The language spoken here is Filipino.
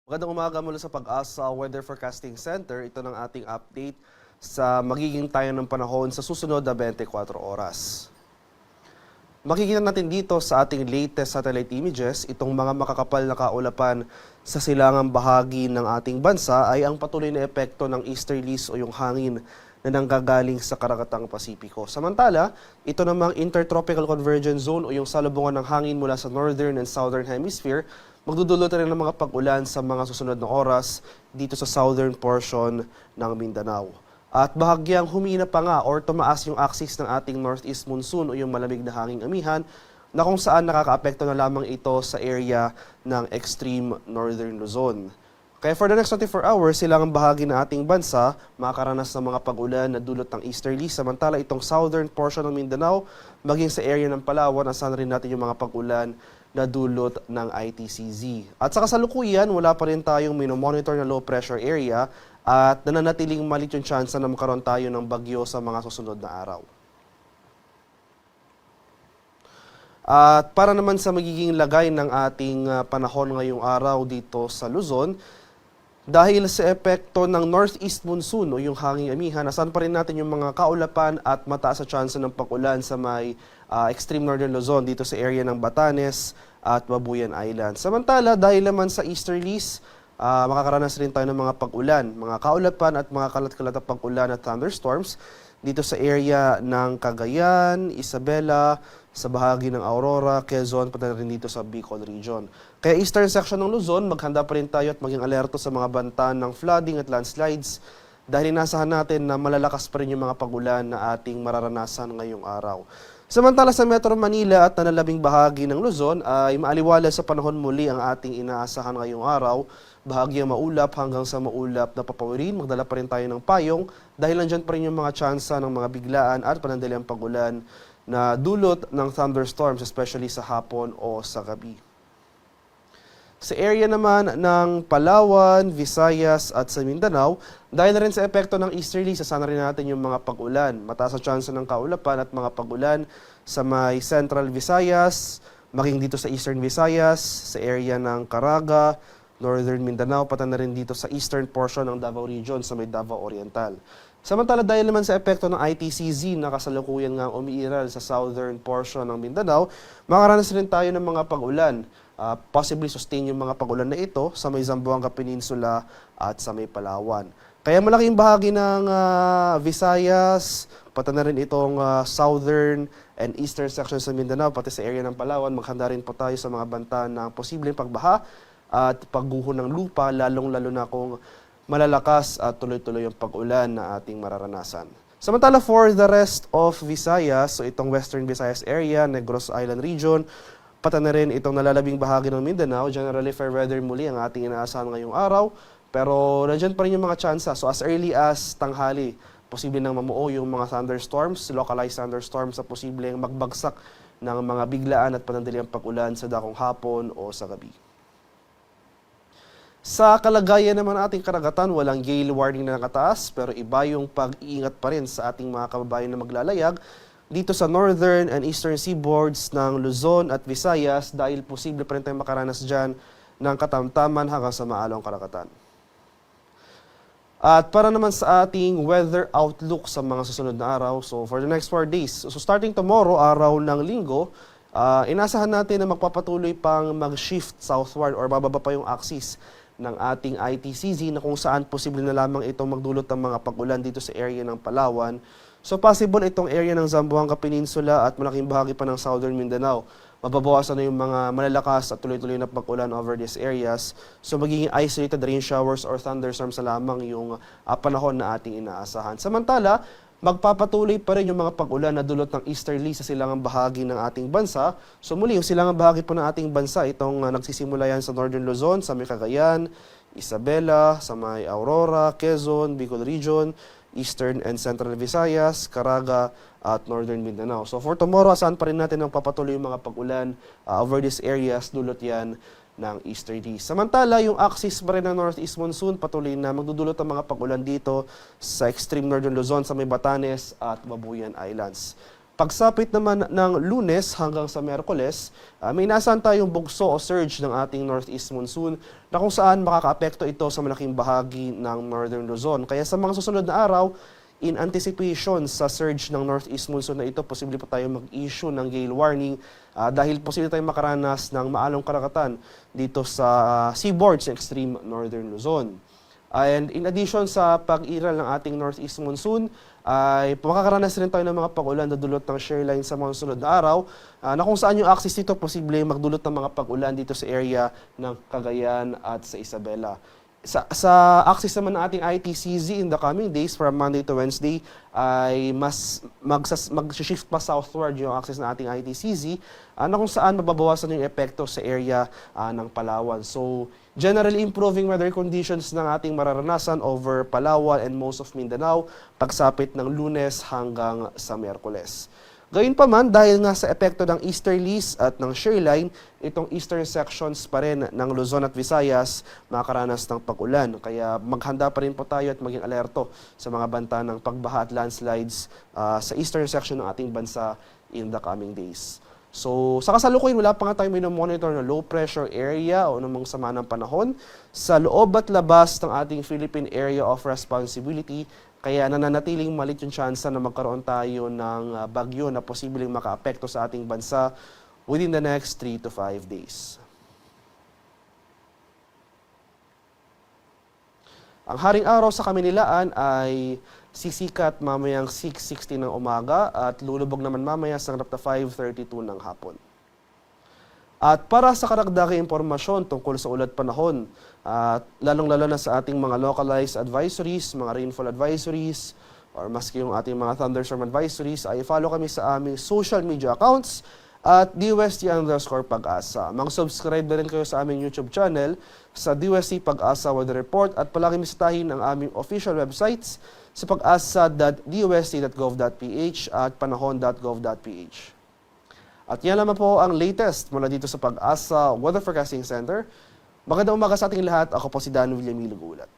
Magandang umaga mula sa Pag-asa Weather Forecasting Center. Ito ng ating update sa magiging tayo ng panahon sa susunod na 24 oras. Makikita natin dito sa ating latest satellite images, itong mga makakapal na kaulapan sa silangang bahagi ng ating bansa ay ang patuloy na epekto ng easterlies o yung hangin na nanggagaling sa Karagatang Pasipiko. Samantala, ito namang Intertropical Convergence Zone o yung salubungan ng hangin mula sa Northern and Southern Hemisphere, magdudulot rin ng mga pag-ulan sa mga susunod na oras dito sa southern portion ng Mindanao. At bahagyang humina pa nga or tumaas yung axis ng ating northeast monsoon o yung malamig na hanging amihan na kung saan nakakaapekto na lamang ito sa area ng extreme northern Luzon. Kaya for the next 24 hours, silangang bahagi ng ating bansa makakaranas ng mga pag-ulan na dulot ng easterly. Samantala itong southern portion ng Mindanao, maging sa area ng Palawan, asahan rin natin yung mga pag-ulan na dulot ng ITCZ. At sa kasalukuyan, wala pa rin tayong minomonitor na low pressure area at nananatiling malit yung tsansa na magkaroon tayo ng bagyo sa mga susunod na araw. At para naman sa magiging lagay ng ating panahon ngayong araw dito sa Luzon, dahil sa epekto ng northeast monsoon o yung hanging amihan, asan pa rin natin yung mga kaulapan at mataas sa tsansa ng pag-ulan sa may extreme northern Luzon dito sa area ng Batanes at Babuyan Island. Samantala, dahil naman sa easterlies, makakaranas rin tayo ng mga pag-ulan, mga kaulapan at mga kalat-kalat na pag-ulan at thunderstorms dito sa area ng Cagayan, Isabela, sa bahagi ng Aurora, Quezon, pati rin dito sa Bicol region. Kaya eastern section ng Luzon, maghanda pa rin tayo at maging alerto sa mga banta ng flooding at landslides dahil inasahan natin na malalakas pa rin yung mga pag-ulan na ating mararanasan ngayong araw. Samantala sa Metro Manila at nalalabing bahagi ng Luzon ay maaliwala sa panahon muli ang ating inaasahan ngayong araw. Bahagyang maulap hanggang sa maulap na papawirin. Magdala pa rin tayo ng payong dahil nandyan pa rin yung mga tsansa ng mga biglaan at panandaliang pag-ulan na dulot ng thunderstorms, especially sa hapon o sa gabi. Sa area naman ng Palawan, Visayas at sa Mindanao, dahil na rin sa epekto ng easterly, sasana rin natin yung mga pag-ulan. Mataas ang tsansa ng kaulapan at mga pag-ulan sa may Central Visayas, maging dito sa Eastern Visayas, sa area ng Caraga, Northern Mindanao, pati na rin dito sa eastern portion ng Davao Region sa may Davao Oriental. Samantala dahil naman sa epekto ng ITCZ na kasalukuyan nga umiiral sa southern portion ng Mindanao, makaranas rin tayo ng mga pag-ulan. Possibly sustain yung mga pag-ulan na ito sa may Zamboanga Peninsula at sa may Palawan. Kaya malaking bahagi ng Visayas, pati na rin itong southern and eastern section sa Mindanao, pati sa area ng Palawan, maghanda rin po tayo sa mga banta ng posibleng pagbaha at pagguho ng lupa, lalong-lalo na kung malalakas at tuloy-tuloy yung pag-ulan na ating mararanasan. Samantala for the rest of Visayas, so itong Western Visayas area, Negros Island region, pati na rin itong nalalabing bahagi ng Mindanao, generally fair weather muli ang ating inaasahan ngayong araw, pero nandyan pa rin yung mga tsansa. So as early as tanghali, posible nang mamuo yung mga thunderstorms, localized thunderstorms sa posibleng magbagsak ng mga biglaan at panandaliang pag-ulan sa dakong hapon o sa gabi. Sa kalagayan naman ating karagatan, walang gale warning na nakataas pero iba yung pag-iingat pa rin sa ating mga kababayan na maglalayag dito sa northern and eastern seaboards ng Luzon at Visayas dahil posible pa rin tayong makaranas dyan ng katamtaman hanggang sa maalong karagatan. At para naman sa ating weather outlook sa mga susunod na araw, so for the next 4 days, so starting tomorrow, araw ng linggo, inasahan natin na magpapatuloy pang mag-shift southward or bababa pa yung axis ng ating ITCZ na kung saan posible na lamang itong magdulot ng mga pag-ulan dito sa area ng Palawan. So possible itong area ng Zamboanga Peninsula at malaking bahagi pa ng Southern Mindanao. Mababawasan na yung mga malalakas at tuloy-tuloy na pag-ulan over these areas. So magiging isolated rain showers or thunderstorms na lamang yung panahon na ating inaasahan. Samantala, magpapatuloy pa rin yung mga pag-ulan na dulot ng easterly sa silangang bahagi ng ating bansa. So muli, yung silangang bahagi po ng ating bansa, itong nagsisimula yan sa Northern Luzon, sa may Cagayan, Isabela, sa may Aurora, Quezon, Bicol Region, Eastern and Central Visayas, Caraga, at Northern Mindanao. So for tomorrow, asahan pa rin natin ang papatuloy yung mga pag-ulan over these areas, dulot yan ng easterly. Samantala, yung axis pa rin ng northeast monsoon patuloy na magdudulot ang mga pag-ulan dito sa extreme northern Luzon sa may Batanes at Babuyan Islands. Pagsapit naman ng Lunes hanggang sa Miyerkules, may inaasahan tayong bugso o surge ng ating northeast monsoon na kung saan makakaapekto ito sa malaking bahagi ng northern Luzon. Kaya sa mga susunod na araw, in anticipation sa surge ng northeast monsoon na ito, posible pa tayo mag-issue ng gale warning dahil posible tayong makaranas ng maalong karagatan dito sa seaboard sa extreme northern Luzon. And in addition sa pag-iral ng ating northeast monsoon, ay makakaranas rin tayo ng mga pag-ulan na dulot ng shear line sa mga sunod na araw na kung saan yung axis dito posible magdulot ng mga pag-ulan dito sa area ng Cagayan at sa Isabela. Sa axis naman ng ating ITCZ in the coming days from Monday to Wednesday ay mas mag-shift pa southward yung axis ng ating ITCZ na kung saan mababawasan yung epekto sa area ng Palawan. So, generally improving weather conditions ng ating mararanasan over Palawan and most of Mindanao pagsapit ng Lunes hanggang sa Miyerkules. Gayunpaman, dahil nga sa epekto ng easterlies at ng shear line, itong eastern sections pa rin ng Luzon at Visayas makakaranas ng pag-ulan. Kaya maghanda pa rin po tayo at maging alerto sa mga banta ng pagbaha at landslides sa eastern section ng ating bansa in the coming days. So, sa kasalukuyan, wala pa nga tayong minomonitor na low pressure area o namang sama ng panahon sa loob at labas ng ating Philippine Area of Responsibility. Kaya nananatiling malit yung tsansa na magkaroon tayo ng bagyo na posibleng makaapekto sa ating bansa within the next 3 to 5 days. Ang haring araw sa Kaminilaan ay sisikat mamayang 6:60 ng umaga at lulubog naman mamaya sa 5:32 ng hapon. At para sa karagdagang impormasyon tungkol sa ulat panahon, lalong-lalo na sa ating mga localized advisories, mga rainfall advisories, or maski yung ating mga thunderstorm advisories, ay follow kami sa aming social media accounts at DUST_Pag-asa. Mag-subscribe na rin kayo sa aming YouTube channel sa DUST Pag-asa Weather Report at palagi bisitahin ang aming official websites sa pag-asa.dust.gov.ph at panahon.gov.ph. At yan naman po ang latest mula dito sa Pag-asa Weather Forecasting Center. Magandang umaga sa ating lahat. Ako po si Dan William Ilugulat.